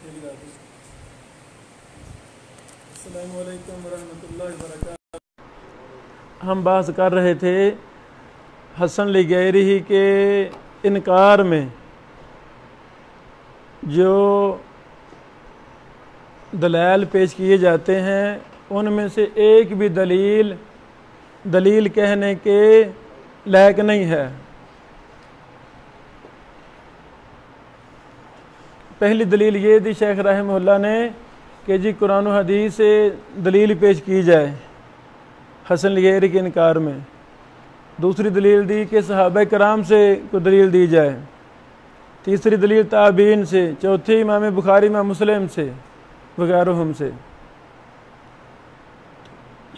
السلام علیکم ورحمۃ اللہ وبرکاتہ۔ ہم بحث کر رہے تھے حسن لغیری کے انکار میں جو دلائل پیش کیے جاتے ہیں ان میں سے ایک بھی دلیل کہنے کے لائق نہیں ہے۔ پہلی دلیل یہ دی شیخ رحمہ اللہ نے کہ جی قرآن و حدیث سے دلیل پیش کی جائے حسن لغیری کے انکار میں۔ دوسری دلیل دی کہ صحابہ کرام سے کوئی دلیل دی جائے۔ تیسری دلیل تابعین سے، چوتھی امام بخاری امام مسلم سے وغیرہم سے۔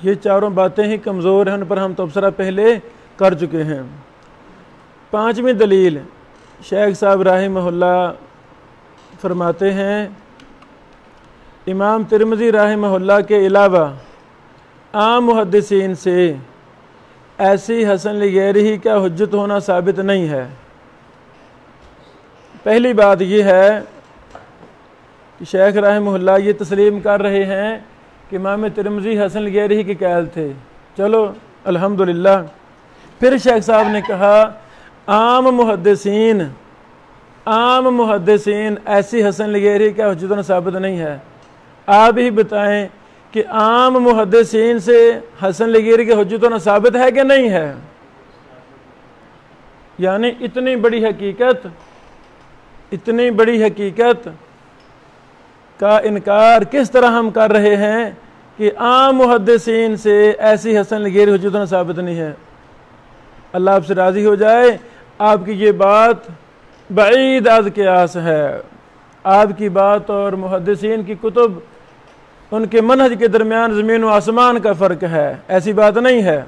یہ چاروں باتیں ہی کمزور ہیں، ان پر ہم تبصرہ پہلے کر چکے ہیں۔ پانچویں دلیل شیخ صاحب رحمہ اللہ فرماتے ہیں امام ترمذی رحمہ اللہ کے علاوہ عام محدثین سے ایسی حسن لغیری کا حجت ہونا ثابت نہیں ہے۔ پہلی بات یہ ہے کہ شیخ رحمہ اللہ یہ تسلیم کر رہے ہیں کہ امام ترمذی حسن لغیری کے قائل تھے، چلو الحمدللہ۔ پھر شیخ صاحب نے کہا عام محدثین ایسی حسن لغیری کا حجت ہونا ثابت نہیں ہے۔ آپ ہی بتائیں کہ عام محدثین سے حسن لغیری کا حجت ہونا ثابت ہے کہ نہیں ہے؟ یعنی اتنی بڑی حقیقت کا انکار کس طرح ہم کر رہے ہیں کہ عام محدثین سے ایسی حسن لغیری حجت ہونا ثابت نہیں ہے۔ اللہ آپ سے راضی ہو جائے، آپ کی یہ بات بعید از قیاس ہے۔ آپ کی بات اور محدثین کی کتب، ان کے منہج کے درمیان زمین و آسمان کا فرق ہے، ایسی بات نہیں ہے۔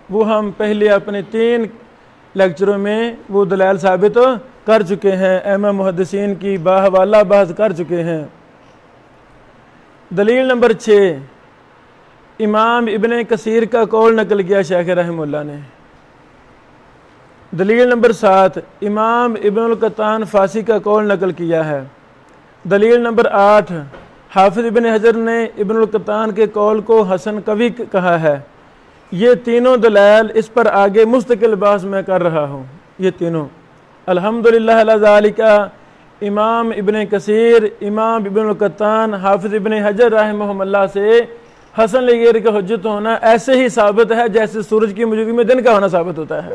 وہ ہم پہلے اپنے 3 لیکچروں میں وہ دلائل ثابت کر چکے ہیں، ائمہ محدثین کی باحوالہ بحث کر چکے ہیں۔ دلیل نمبر 6 امام ابن کثیر کا قول نقل کیا شیخ رحمہ اللہ نے۔ دلیل نمبر 7 امام ابن القطان فاسی کا قول نقل کیا ہے۔ دلیل نمبر 8 حافظ ابن حجر نے ابن القطان کے قول کو حسن قوی کہا ہے۔ یہ تینوں دلائل، اس پر آگے مستقل بحث میں کر رہا ہوں، یہ تینوں الحمدللہ علی ذالک۔ امام ابن کثیر، امام ابن القطان، حافظ ابن حجر رحمہم اللہ سے حسن لغیری کا حجت ہونا ایسے ہی ثابت ہے جیسے سورج کی موجودگی میں دن کا ہونا ثابت ہوتا ہے۔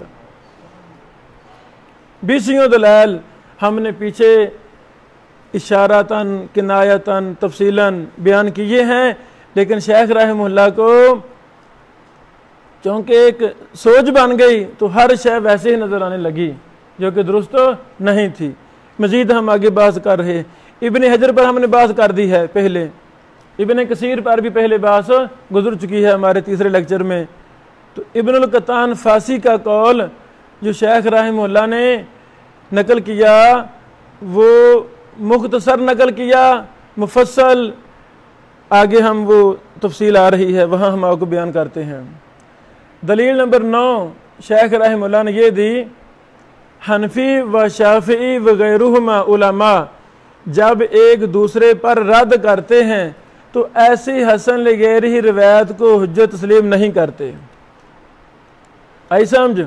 20 دلائل ہم نے پیچھے اشاراتاً کنایتاً تفصیلاً بیان کیے ہیں، لیکن شیخ رحمہ اللہ کو چونکہ ایک سوچ بن گئی تو ہر شے ویسے ہی نظر آنے لگی جو کہ درست نہیں تھی۔ مزید ہم آگے بحث کر رہے، ابن حجر پر ہم نے بحث کر دی ہے پہلے، ابن کثیر پر بھی پہلے بحث گزر چکی ہے ہمارے تیسرے لیکچر میں۔ تو ابن القطان فاسی کا قول جو شیخ رحمہ اللہ نے نقل کیا وہ مختصر نقل کیا، مفصل آگے ہم وہ تفصیل آ رہی ہے وہاں ہم آپ کو بیان کرتے ہیں۔ دلیل نمبر 9 شیخ رحمہ اللہ نے یہ دی حنفی و شافعی وغیرہما علماء جب ایک دوسرے پر رد کرتے ہیں تو ایسی حسن لغیری روایت کو حجت تسلیم نہیں کرتے۔ آئی سمجھ؟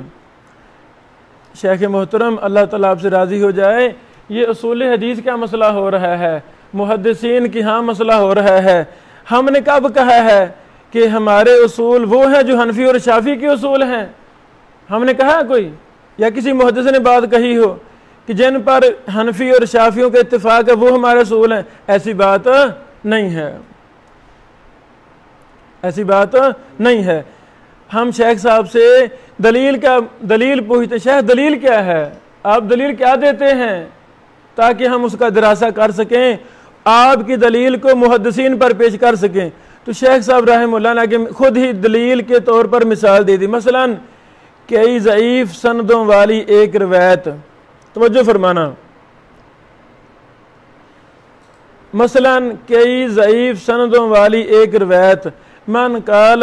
شیخ محترم اللہ تعالیٰ آپ سے راضی ہو جائے، یہ اصول حدیث کا مسئلہ ہو رہا ہے، محدثین کی ہاں مسئلہ ہو رہا ہے۔ ہم نے کب کہا ہے کہ ہمارے اصول وہ ہیں جو حنفی اور شافعی کے اصول ہیں؟ ہم نے کہا کوئی یا کسی محدث نے بات کہی ہو کہ جن پر حنفی اور شافعیوں کا اتفاق ہے وہ ہمارے اصول ہیں؟ ایسی بات نہیں ہے، ایسی بات نہیں ہے۔ ہم شیخ صاحب سے دلیل پوچھتے، شیخ دلیل کیا ہے، آپ دلیل کیا دیتے ہیں تاکہ ہم اس کا دراسہ کر سکیں، آپ کی دلیل کو محدثین پر پیش کر سکیں۔ تو شیخ صاحب رحمہ اللہ نے خود ہی دلیل کے طور پر مثال دے دی، مثلا کئی ضعیف سندوں والی ایک روایت، توجہ فرمانا، مثلا کئی ضعیف سندوں والی ایک روایت من کان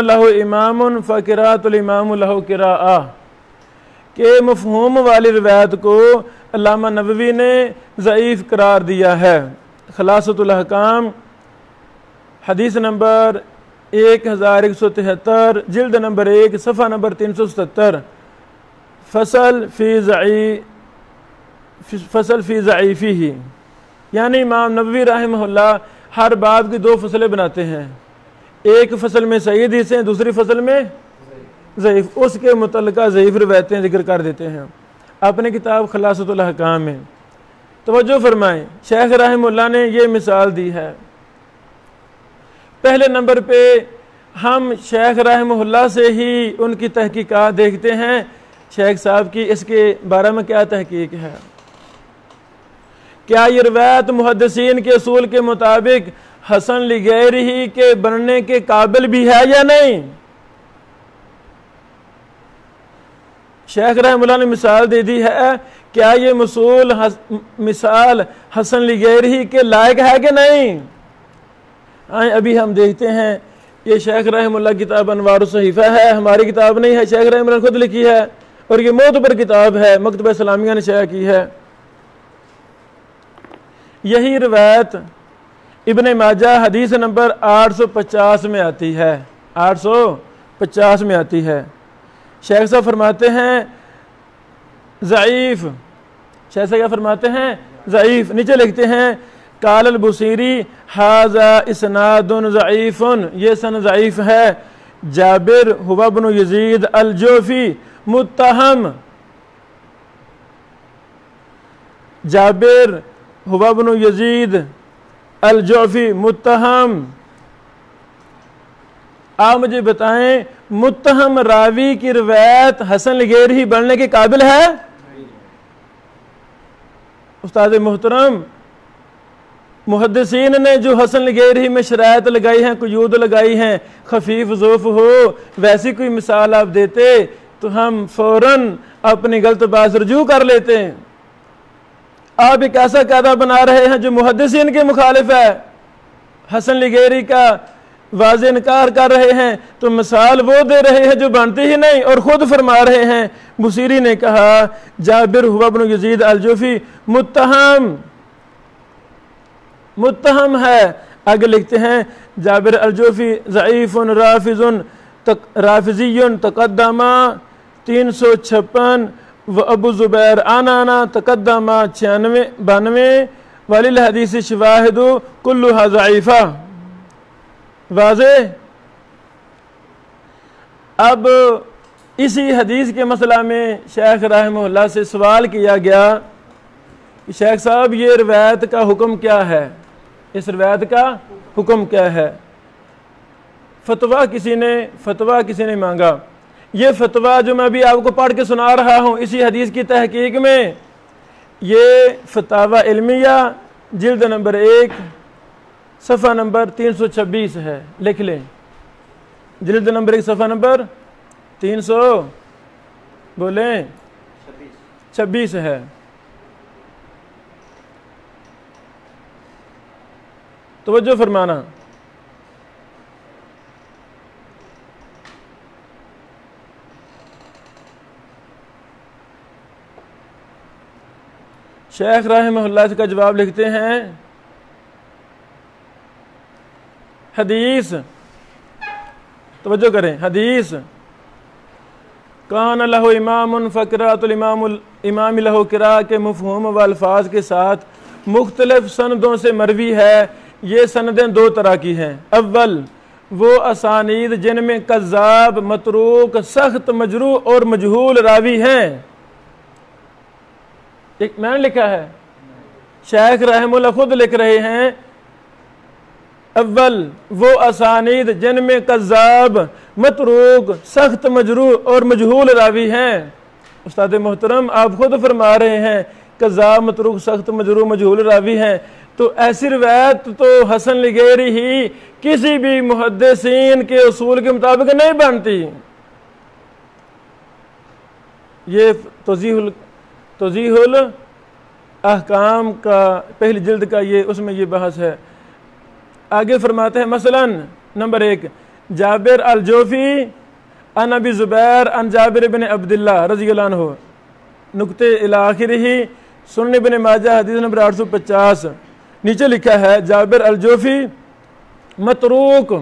لہ امام فقراۃ الامام لہ قراءہ، کہ مفہوم والی روایت کو علامہ نووی نے ضعیف قرار دیا ہے۔ خلاصۃ الاحکام حدیث نمبر 1173 جلد نمبر 1 صفحہ نمبر 377 فصل فی ضعیفہ، یعنی امام نووی رحمہ اللہ ہر باب کی 2 فصلیں بناتے ہیں، ایک فصل میں صحیح حدیثیں، دوسری فصل میں ضعیف، اس کے متعلقہ ضعیف روایتیں ذکر کر دیتے ہیں اپنی کتاب خلاصۃ الاحکام میں۔ توجہ فرمائیں، شیخ رحمہ اللہ نے یہ مثال دی ہے۔ پہلے نمبر پہ ہم شیخ رحمہ اللہ سے ہی ان کی تحقیقات دیکھتے ہیں، شیخ صاحب کی اس کے بارے میں کیا تحقیق ہے، کیا یہ روایت محدثین کے اصول کے مطابق حسن لغیرہ کے بننے کے قابل بھی ہے یا نہیں۔ شیخ رحمہ اللہ نے مثال دے دی ہے، کیا یہ مثال حسن لغیرہ کے لائق ہے کہ نہیں۔ ابھی ہم دیکھتے ہیں، یہ شیخ رحمہ اللہ کتاب انوار الصحیفہ ہے، ہماری کتاب نہیں ہے، شیخ رحمہ اللہ نے خود لکھی ہے اور یہ معتبر کتاب ہے، مکتبہ اسلامیہ نے شائع کی ہے۔ یہی روایت ابن ماجہ حدیث نمبر 850 میں آتی ہے، 850 میں آتی ہے۔ شیخ صاحب فرماتے ہیں ضعیف، شیخ صاحب کیا فرماتے ہیں؟ ضعیف۔ نیچے لکھتے ہیں قال البصیری ھذا اسناد ضعیف، یہ سند ضعیف ہے۔ جابر هو ابن یزید الجوفی متہم، جابر هو ابن یزید الجوفی متہم۔ آپ مجھے بتائیں متہم راوی کی روایت حسن لغیرہ بننے کے قابل ہے؟ استاد محترم، محدثین نے جو حسن لغیرہ میں شرائط لگائی ہیں، قیود لگائی ہیں، خفیف ضعف ہو، ویسی کوئی مثال آپ دیتے تو ہم فوراً اپنی غلط بات رجوع کر لیتے ہیں۔ آپ ایک ایسا قاعدہ بنا رہے ہیں جو محدثین کے مخالف ہے، حسن لغیرہ کا واضح انکار کر رہے ہیں، تو مثال وہ دے رہے ہیں جو بنتی ہی نہیں، اور خود فرما رہے ہیں بصیری نے کہا جابر هو ابن یزید الجوفی متہم ہے۔ آگے لکھتے ہیں جابر الجوفی ضعیف رافضی تقدم 356 و ابو زبیر آنانا تقدم 96 والی الحدیث شواہد کلها ضعیفہ۔ واضح؟ اب اسی حدیث کے مسئلہ میں شیخ رحمہ اللہ سے سوال کیا گیا کہ شیخ صاحب یہ روایت کا حکم کیا ہے، اس روایت کا حکم کیا ہے۔ فتویٰ کسی نے مانگا۔ یہ فتویٰ جو میں ابھی آپ کو پڑھ کے سنا رہا ہوں اسی حدیث کی تحقیق میں، یہ فتاوی علمیہ جلد نمبر 1 صفحہ نمبر 326 ہے، لکھ لیں، جلد نمبر 1 صفحہ نمبر 326 ہے۔ توجہ فرمانا، شیخ رحمہ اللہ اس کا جواب لکھتے ہیں حدیث، توجہ کریں، حدیث کان لہ امام فقرات الامام لہ قراء کے مفہوم و الفاظ کے ساتھ مختلف سندوں سے مروی ہے۔ یہ سندیں 2 طرح کی ہیں۔ اول وہ اسانید جن میں کذاب، متروک، سخت مجروح اور مجہول راوی ہیں۔ ایک میں نے لکھا ہے، شیخ رحمہ اللہ خود لکھ رہے ہیں اول وہ اسانید جن میں کذاب، متروک، سخت مجروح اور مجہول راوی ہیں۔ استاد محترم آپ خود فرما رہے ہیں کذاب، متروک، سخت مجروح، مجہول راوی ہیں، تو ایسی روایت تو حسن لغیرہ ہی کسی بھی محدثین کے اصول کے مطابق نہیں بنتی۔ یہ توضیح الاحکام کا پہلی جلد کا اس میں یہ بحث ہے۔ آگے فرماتے ہیں مثلا نمبر 1 جابر الجوفی ان ابی زبیر ان جابر بن عبداللہ رضی اللہ عنہ نقطے الاخر ہی سنن ابن ماجہ حدیث نمبر 850 نیچے لکھا ہے جابر الجوفی متروک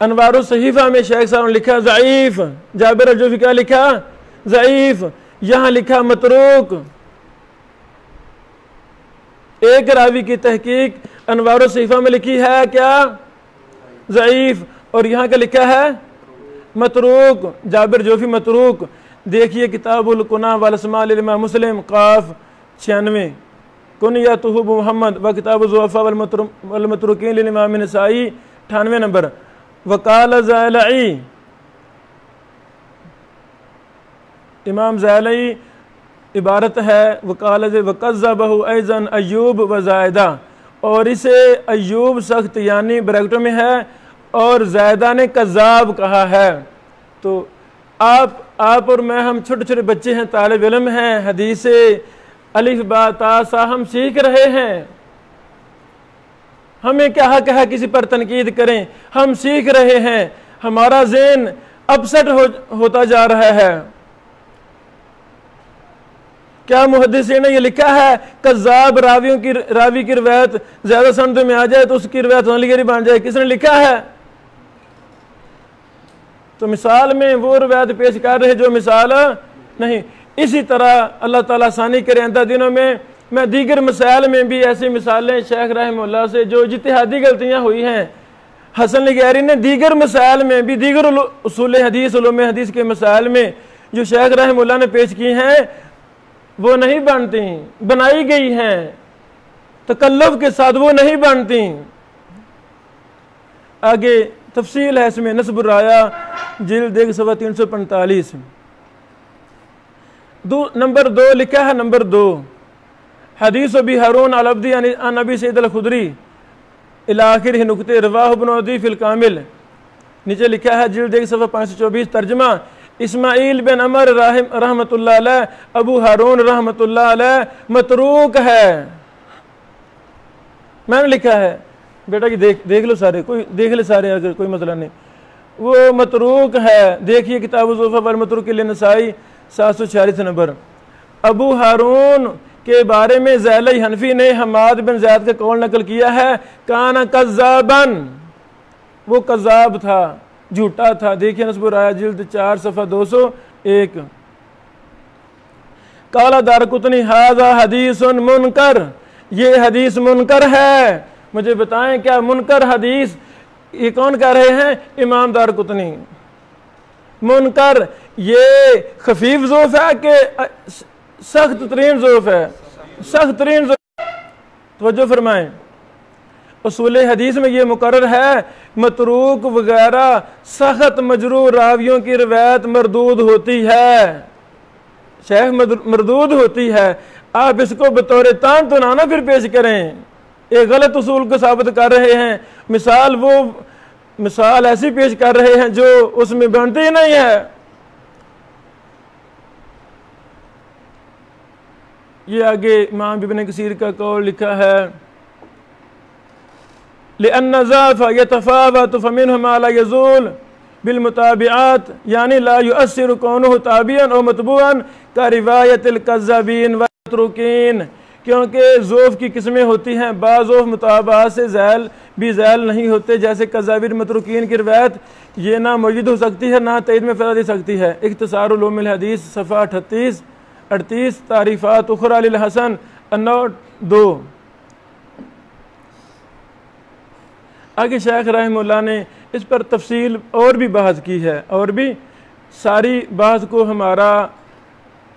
انوار الصحیفہ میں شیخ صاحب نے لکھا ضعیف جابر الجوفی کیا لکھا ضعیف یہاں لکھا متروک ایک راوی کی تحقیق انوار الصحیفہ میں لکھی ہے کیا ضعیف اور یہاں کا لکھا ہے متروک جابر جوفی متروک دیکھیے کتاب القنا والاسماء للامام مسلم قاف 96 کنیتہ محمد و کتاب الضعفاء والمتروکین للامام نسائی 98 نمبر وقال زائلعی امام زائلعی عبارت ہے وقال وقذبہ ایضا ایوب و زائدہ اور اسے ایوب سخت یعنی بریکٹوں میں ہے اور زائدہ نے کذاب کہا ہے. تو آپ اور میں ہم چھوٹے چھوٹے بچے ہیں طالب علم ہیں حدیث الف با تا سا ہم سیکھ رہے ہیں ہمیں کیا حق ہے کسی پر تنقید کریں ہم سیکھ رہے ہیں ہمارا ذہن اپسٹ ہوتا جا رہا ہے. کیا محدثین نے یہ لکھا ہے کذاب راوی کی روایت زیادہ سند میں آ جائے تو اس کی روایت ہونے بن جائے کس نے لکھا ہے؟ تو مثال میں وہ روایت پیش کر رہے جو مثال نہیں. اسی طرح اللہ تعالیٰ آسانی کرے آئندہ دنوں میں دیگر مسائل میں بھی ایسی مثالیں شیخ رحمہ اللہ سے جو اجتہادی غلطیاں ہوئی ہیں حسن نگیری نے دیگر مسائل میں بھی دیگر اصول حدیث علوم حدیث کے مسائل میں جو شیخ رحمہ اللہ نے پیش کی ہیں وہ نہیں بنتی بنائی گئی ہیں تکلف کے ساتھ وہ نہیں بنتی. آگے تفصیل ہے اس میں نصب الرایا جلد 345 نمبر 2 لکھا ہے نمبر 2 حدیث ابی ہارون العبدی عن ابی سعید الخدری الی آخر نقطے رواہ ابن عدی فی الکامل نیچے لکھا ہے جلد 524 ترجمہ اسماعیل بن عمر رحمۃ اللہ علیہ ابو ہارون رحمۃ اللہ علیہ متروک ہے. میں نے لکھا ہے بیٹا کہ دیکھ لو سارے کوئی دیکھ لے سارے اگر کوئی مسئلہ نہیں وہ متروک ہے. دیکھیے کتاب الضعفاء والمتروک للنسائی 746 نمبر. ابو ہارون کے بارے میں زیلعی حنفی نے حماد بن زید کا قول نقل کیا ہے کان کذابن وہ کذاب تھا جھوٹا تھا. دیکھیں نصب الرایا جلد 4 صفحہ 201 قال دارقطنی ھذا حدیث منکر یہ حدیث منکر ہے. مجھے بتائیں کیا منکر حدیث یہ کون کہہ رہے ہیں؟ امام دارقطنی. منکر یہ خفیف ضعف ہے کہ سخت ترین ضعف ہے؟ سخت ترین ضعف. توجہ فرمائیں اصول حدیث میں یہ مقرر ہے متروک وغیرہ سخت مجروح راویوں کی روایت مردود ہوتی ہے شیخ مردود ہوتی ہے. آپ اس کو بطور تان تو نہ پھر پیش کریں ایک غلط اصول کو ثابت کر رہے ہیں مثال ایسی پیش کر رہے ہیں جو اس میں بنتی ہی نہیں ہے. یہ آگے امام ابن کثیر کا قول لکھا ہے لأن ضعف يتفاوت فمنه ما لا يزول بالمتابعات یعنی لا يؤثر كونه تابعا او متبوعا كرواية الكذابين والمتروكين کیونکہ ضعف کی قسمیں ہوتی ہیں بعض ضعف متابعات سے زائل نہیں ہوتے جیسے کذابین متروکین کی روایت یہ نہ موجود ہو سکتی ہے نہ تائید میں فائدہ دے سکتی ہے. اختصار علوم الحدیث صفحہ 38 تعریفات اخرى للحسن النوٹ 2. آگے شیخ رحمہ اللہ نے اس پر تفصیل اور بھی بحث کی ہے اور بھی ساری بحث کو ہمارا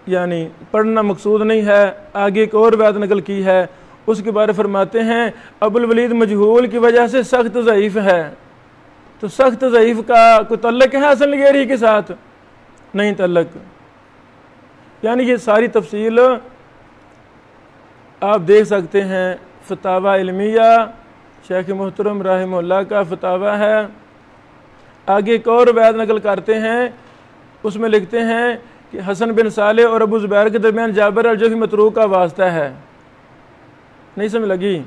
یعنی پڑھنا مقصود نہیں ہے. آگے ایک اور بات نقل کی ہے اس کے بارے فرماتے ہیں ابو الولید مجہول کی وجہ سے سخت ضعیف ہے. تو سخت ضعیف کا کوئی تعلق ہے حسن نگیری کے ساتھ؟ نہیں تعلق. یعنی یہ ساری تفصیل آپ دیکھ سکتے ہیں فتاوی علمیہ شیخ محترم رحمہ اللہ کا فتاوی ہے. آگے ایک اور روایت نقل کرتے ہیں اس میں لکھتے ہیں کہ حسن بن صالح اور ابو زبیر کے درمیان جابر الجوفی متروک کا واسطہ ہے. نہیں سمجھ لگی؟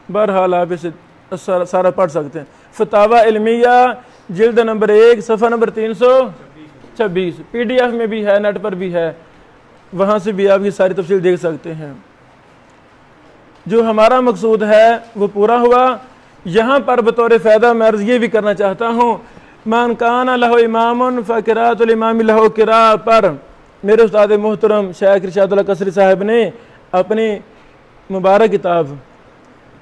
بہرحال آپ اسے سارا پڑھ سکتے ہیں۔ فتاوی علمیہ جلد نمبر 1 صفحہ نمبر 326 PDF میں بھی ہے، نیٹ پر بھی ہے، وہاں سے بھی آپ کی ساری تفصیل دیکھ سکتے ہیں۔ جو ہمارا مقصود ہے وہ پورا ہوا۔ یہاں پر بطور فائدہ میں عرض یہ بھی کرنا چاہتا ہوں، من کان لہ امام فقراۃ الامام لہ قراء پر میرے استاد محترم شیخ ارشاد اللہ قصری صاحب نے اپنی مبارک کتاب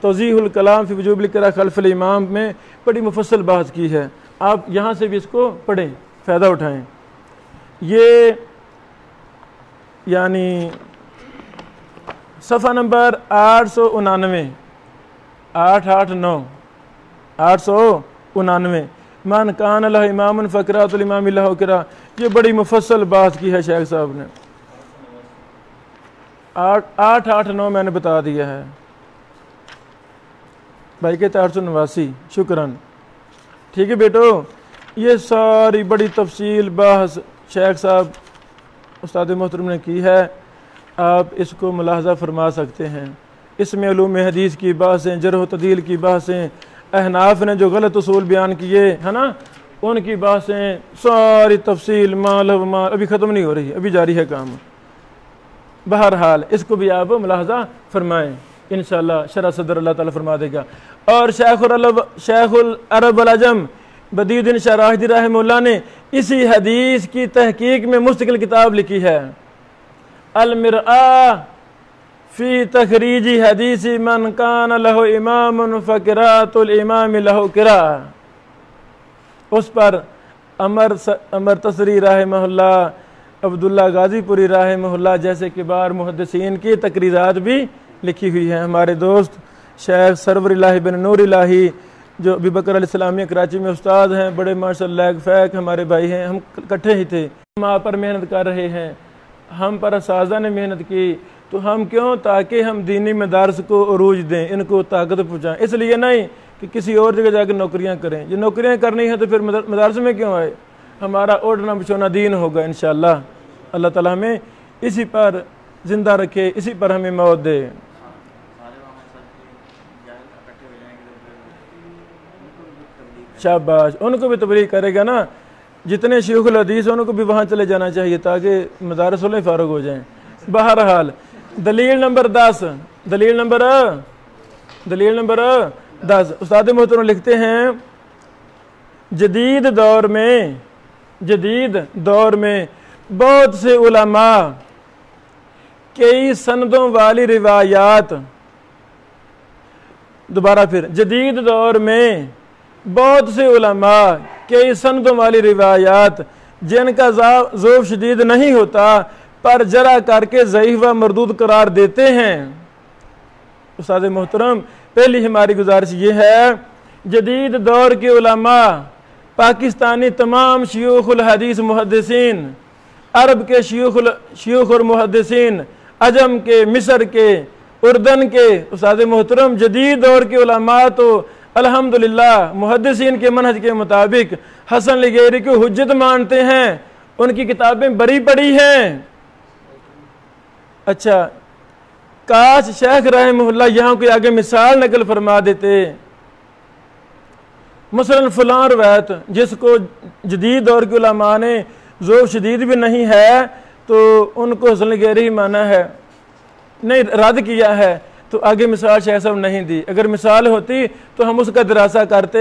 توضیح الکلام فی وجوب القراءۃ خلف الامام میں بڑی مفصل بحث کی ہے۔ آپ یہاں سے بھی اس کو پڑھیں، فائدہ اٹھائیں۔ یہ یعنی صفحہ نمبر 899 899 من کان لہ امام فقراۃ الامام لہ قراء، یہ بڑی مفصل بات کی ہے شیخ صاحب نے۔ 889 میں نے بتا دیا ہے، بھائی کہتے 889، شکراً۔ ٹھیک ہے بیٹو، یہ ساری بڑی تفصیل بحث شیخ صاحب استاد محترم نے کی ہے، آپ اس کو ملاحظہ فرما سکتے ہیں۔ اس میں علوم حدیث کی بحثیں، جرح و تعدیل کی بحثیں، احناف نے جو غلط اصول بیان کیے ہے نا ان کی بحثیں، ساری تفصیل مال و مال ابھی ختم نہیں ہو رہی، ابھی جاری ہے کام۔ بہرحال اس کو بھی آپ ملاحظہ فرمائیں، انشاءاللہ شرح صدر اللہ تعالیٰ فرما دے گا۔ اور شیخ العرب والعجم بدیع الدین شاہ راشدی رحمہ اللہ نے اسی حدیث کی تحقیق میں مستقل کتاب لکھی ہے، المرآہ فی تخریج حدیث من کان لہ امام فقراۃ الامام لہ قراء۔ اس پر عمر تصری رحمہ اللہ، عبداللہ غازی پوری رحمہ اللہ جیسے کبار محدثین کی تقریرات بھی لکھی ہوئی ہیں۔ ہمارے دوست شیخ سرور الہی بن نور الہی جو ابی بکر علیہ السلامیہ کراچی میں استاد ہیں، بڑے ماشاء اللہ فیک ہمارے بھائی ہیں، ہم اکٹھے ہی تھے، ہم آپ پر محنت کر رہے ہیں، ہم پر اساتذہ نے محنت کی، تو ہم کیوں؟ تاکہ ہم دینی مدارس کو عروج دیں، ان کو طاقت پہنچائیں، اس لیے نہیں کہ کسی اور جگہ جا کے نوکریاں کریں۔ یہ نوکریاں کرنی ہیں تو پھر مدارس میں کیوں آئے؟ ہمارا اوڑھنا بچھونا دین ہوگا انشاءاللہ۔ اللہ تعالیٰ ہمیں اسی پر زندہ رکھے، اسی پر ہمیں موت دے۔ شاباش، ان کو بھی تبلیغ کرے گا نا، جتنے شیوخ الحدیث ان کو بھی وہاں چلے جانا چاہیے تاکہ مدارس والے فارغ ہو جائیں۔ بہرحال دلیل نمبر 10 استاد محترم لکھتے ہیں، جدید دور میں بہت سے علماء کئی سندوں والی روایات، دوبارہ پھر جدید دور میں بہت سے علماء کئی سندوں والی روایات جن کا ذوف شدید نہیں ہوتا پر جرح کر کے ضعیف و مردود قرار دیتے ہیں۔ استاد محترم پہلی ہماری گزارش یہ ہے، جدید دور کے علماء، پاکستانی تمام شیوخ الحدیث محدثین، عرب کے شیوخ اور محدثین، عجم کے، مصر کے، اردن کے، استاد محترم جدید دور کے علماء تو الحمدللہ محدثین کے منہج کے مطابق حسن لغیری کو حجت مانتے ہیں، ان کی کتابیں بری پڑی ہیں۔ اچھا، کاش شیخ رحمہ اللہ یہاں کوئی آگے مثال نقل فرما دیتے، مثلا فلاں روایت جس کو جدید دور کے علماء نے ذوق شدید بھی نہیں ہے تو ان کو حسن لغیری ہی مانا ہے، نہیں رد کیا ہے، تو آگے مثال شیخ صاحب نہیں دی۔ اگر مثال ہوتی تو ہم اس کا دراسہ کرتے،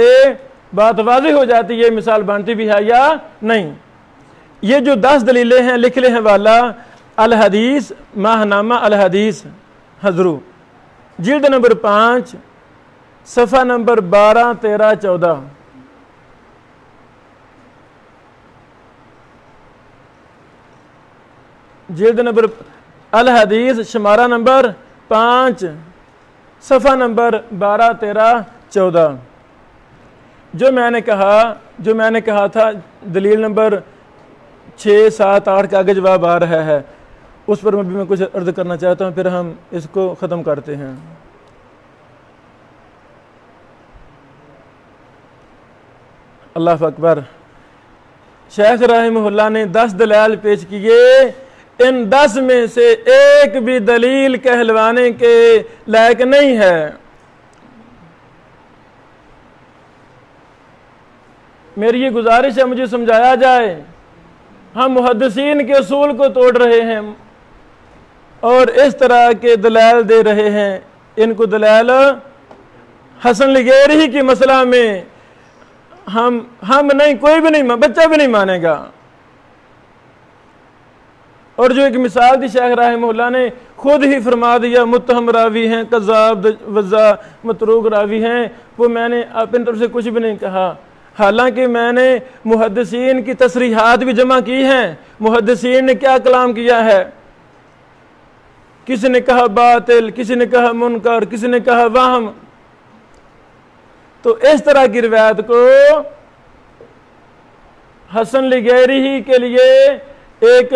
بات واضح ہو جاتی یہ مثال بنتی بھی ہے یا نہیں۔ یہ جو 10 دلیلیں ہیں لکھ لے حوالہ الحدیث ماہنامہ الحدیث حضرو، جلد نمبر 5 صفحہ نمبر 12 13 14، جلد نمبر الحدیث شمارہ نمبر 5 صفحہ نمبر 12 13 14۔ جو میں نے کہا تھا دلیل نمبر 6 7 8 کا آگے جواب آ رہا ہے، اس پر میں کچھ عرض کرنا چاہتا ہوں، پھر ہم اس کو ختم کرتے ہیں۔ اللہ اکبر۔ شیخ رحمہ اللہ نے 10 دلائل پیش کیے، ان 10 میں سے ایک بھی دلیل کہلوانے کے لائق نہیں ہے۔ میری یہ گزارش ہے مجھے سمجھایا جائے، ہم محدثین کے اصول کو توڑ رہے ہیں اور اس طرح کے دلائل دے رہے ہیں، ان کو دلائل حسن لغیری کے مسئلہ میں ہم نہیں، کوئی بھی نہیں، بچہ بھی نہیں مانے گا۔ اور جو ایک مثال دی شیخ رحمہ اللہ نے خود ہی فرما دیا، متہم راوی ہیں، کذاب وضاع متروک راوی ہیں، وہ میں نے اپنی طرف سے کچھ بھی نہیں کہا، حالانکہ میں نے محدثین کی تصریحات بھی جمع کی ہیں، محدثین نے کیا کلام کیا ہے، کسی نے کہا باطل، کسی نے کہا منکر، کسی نے کہا وہم۔ تو اس طرح کی روایت کو حسن لغیری ہی کے لیے ایک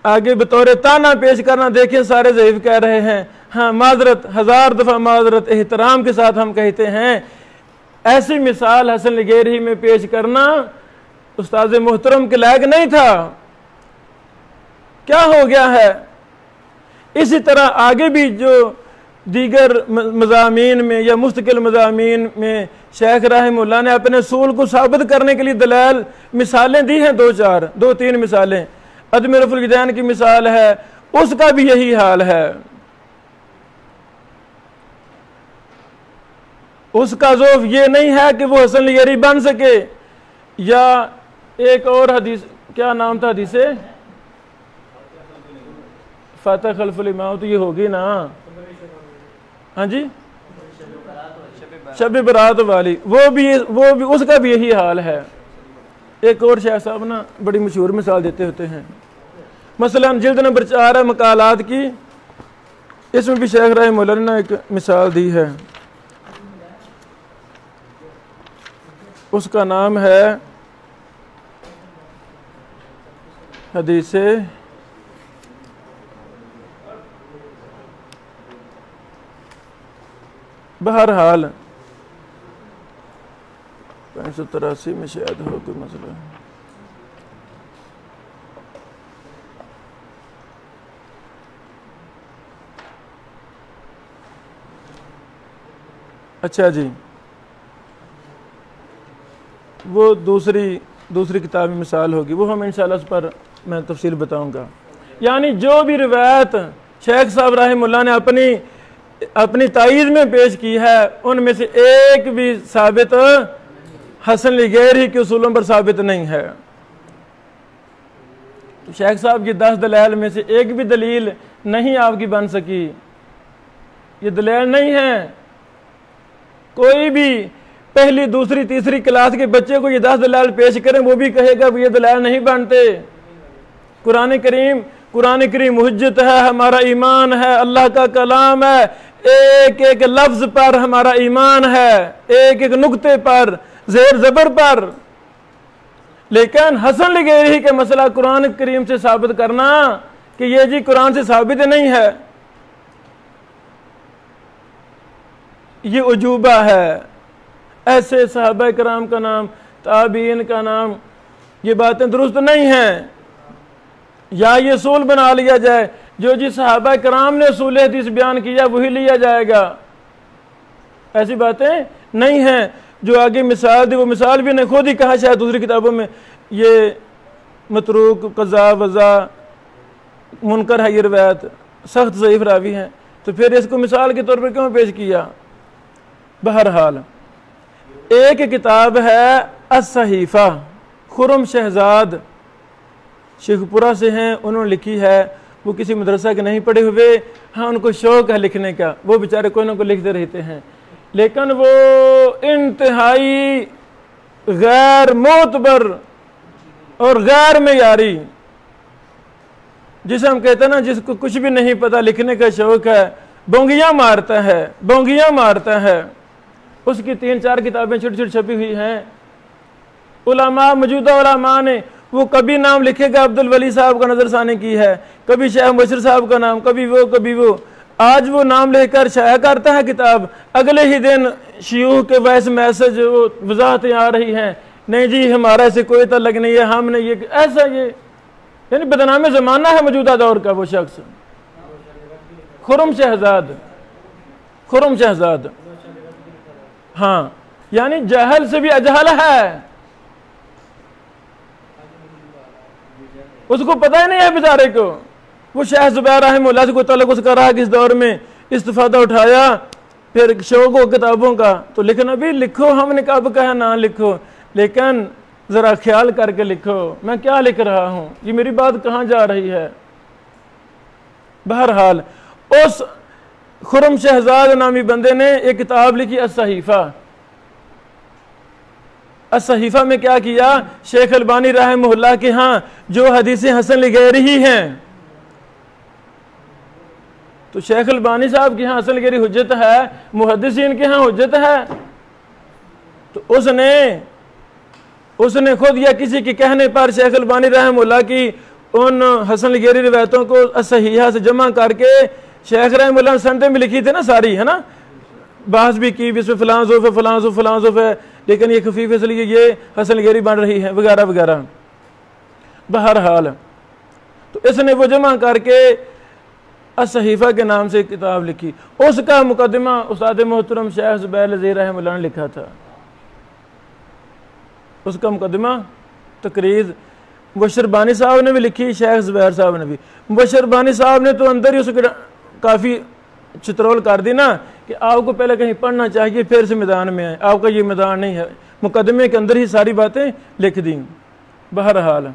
آگے بطور تانا پیش کرنا، دیکھیں سارے ضعیف کہہ رہے ہیں، ہاں معذرت، 1000 دفعہ معذرت، احترام کے ساتھ ہم کہتے ہیں، ایسی مثال حسن لغیری میں پیش کرنا استاد محترم کے لائق نہیں تھا۔ کیا ہو گیا ہے؟ اسی طرح آگے بھی جو دیگر مضامین میں یا مستقل مضامین میں شیخ رحمہ اللہ نے اپنے اصول کو ثابت کرنے کے لیے دلائل مثالیں دی ہیں، 2-3 مثالیں۔ عدم رفع الیدین کی مثال ہے، اس کا بھی یہی حال ہے، اس کا ذوف یہ نہیں ہے کہ وہ حسن لغیری بن سکے۔ یا ایک اور حدیث، کیا نام تھا حدیث؟ فاتح خلف الامام، تو یہ ہوگی نا، ہاں جی، شب برات والی، وہ بھی اس کا بھی یہی حال ہے۔ ایک اور شیخ صاحب نا بڑی مشہور مثال دیتے ہوتے ہیں، مثلا جلد نمبر 4 ہے مقالات کی، اس میں بھی شیخ رحمہ اللہ نے ایک مثال دی ہے، اس کا نام ہے حدیث بہرحال 583 میں شاید ہو کوئی مسئلہ۔ اچھا جی، وہ دوسری کتاب میں مثال ہوگی، وہ ہم انشاءاللہ اس پر میں تفصیل بتاؤں گا۔ یعنی جو بھی روایت شیخ صاحب رحمہ اللہ نے اپنی تائید میں پیش کی ہے، ان میں سے ایک بھی ثابت حسن لغیری کے اصولوں پر ثابت نہیں ہے۔ تو شیخ صاحب کی 10 دلائل میں سے ایک بھی دلیل نہیں آپ کی بن سکی، یہ دلیل نہیں ہے۔ کوئی بھی پہلی دوسری تیسری کلاس کے بچے کو یہ 10 دلائل پیش کریں، وہ بھی کہے گا یہ دلائل نہیں بنتے۔ قرآن کریم حجت ہے، ہمارا ایمان ہے، اللہ کا کلام ہے، ایک ایک لفظ پر ہمارا ایمان ہے، ایک ایک نقطے پر، زیر زبر پر۔ لیکن حسن لغیری کا مسئلہ قرآن کریم سے ثابت کرنا کہ یہ جی قرآن سے ثابت نہیں ہے، یہ عجوبہ ہے۔ ایسے صحابہ کرام کا نام، تابعین کا نام، یہ باتیں درست نہیں ہیں۔ یا یہ اصول بنا لیا جائے جو جی صحابہ کرام نے اصول حدیث بیان کیا وہی لیا جائے گا، ایسی باتیں نہیں ہیں۔ جو آگے مثال دی وہ مثال بھی نے خود ہی کہا شاید دوسری کتابوں میں، یہ متروک، قذاب، وضاع، منکر ہے، یہ روایت سخت ضعیف راوی ہیں، تو پھر اس کو مثال کے طور پر کیوں پیش کیا؟ بہرحال ایک کتاب ہے الصحیفہ، خرم شہزاد شیخ پورہ سے ہیں، انہوں نے لکھی ہے، وہ کسی مدرسہ کے نہیں پڑھے ہوئے، ہاں ان کو شوق ہے لکھنے کا، وہ بیچارے کوئی نہ کوئی لکھتے رہتے ہیں، لیکن وہ انتہائی غیر معتبر اور غیر معیاری، جسے ہم کہتے ہیں نا جس کو کچھ بھی نہیں پتا لکھنے کا شوق ہے، بونگیاں مارتا ہے۔ اس کی 3-4 کتابیں چھوٹی چھوٹی چھپی ہوئی ہیں۔ علماء، موجودہ علماء نے وہ کبھی نام لکھے گا عبد الولی صاحب کا نظر ثانی کی ہے، کبھی شیخ مبشر صاحب کا نام، کبھی وہ آج وہ نام لے کر شائع کرتا ہے کتاب، اگلے ہی دن شیوخ کے وائس میسج وضاحتیں آ رہی ہیں، نہیں جی ہمارا ایسے کوئی تعلق نہیں ہے، ہم نے یہ ایسا، یہ یعنی بدنام زمانہ ہے موجودہ دور کا وہ شخص۔ خرم شہزاد، ہاں یعنی جہل سے بھی اجہل ہے، اس کو پتہ ہی نہیں ہے بیچارے کو. وہ شیخ زبیر رحمہ اللہ سے کوئی تعلق اس کا رہا کہ اس دور میں استفادہ اٹھایا، پھر شوق ہو کتابوں کا تو لکھنا بھی لکھو، ہم نے کب کہا نہ لکھو، لیکن ذرا خیال کر کے لکھو میں کیا لکھ رہا ہوں، یہ میری بات کہاں جا رہی ہے. بہرحال اس خرم شہزاد نامی بندے نے ایک کتاب لکھی الصحیفہ. الصحیفہ میں کیا کیا، شیخ البانی رحمہ اللہ کے ہاں جو حدیثیں حسن لغیری ہی ہیں، تو شیخ البانی صاحب کے ہاں حسن لغیری حجت ہے، محدثین کے ہاں حجت ہے، تو اس نے خود یا کسی کے کہنے پر شیخ البانی رحمہ اللہ کی ان حسن لغیری روایتوں کو الصحیحہ سے جمع کر کے شیخ رحمہ اللہ سندیں بھی لکھی تھی نا ساری، ہے نا، بحث بھی کی اس میں فلاں ضعف ہے فلاں ضعف فلاں ضعف ہے، لیکن یہ خفیف اس لیے یہ حسن لغیری بن رہی ہے وغیرہ وغیرہ. بہرحال تو اس نے وہ جمع کر کے الصحیفہ کے نام سے کتاب لکھی. اس کا مقدمہ استاد محترم شیخ زبیر لذیذ رحمہ اللہ نے لکھا تھا. اس کا مقدمہ تقریر مبشر بانی صاحب نے بھی لکھی، شیخ زبیر صاحب نے بھی. مبشر بانی صاحب نے تو اندر ہی اس کو کافی چترول کر دی نا کہ آپ کو پہلے کہیں پڑھنا چاہیے پھر سے میدان میں آئے، آپ کا یہ میدان نہیں ہے، مقدمے کے اندر ہی ساری باتیں لکھ دیں. بہرحال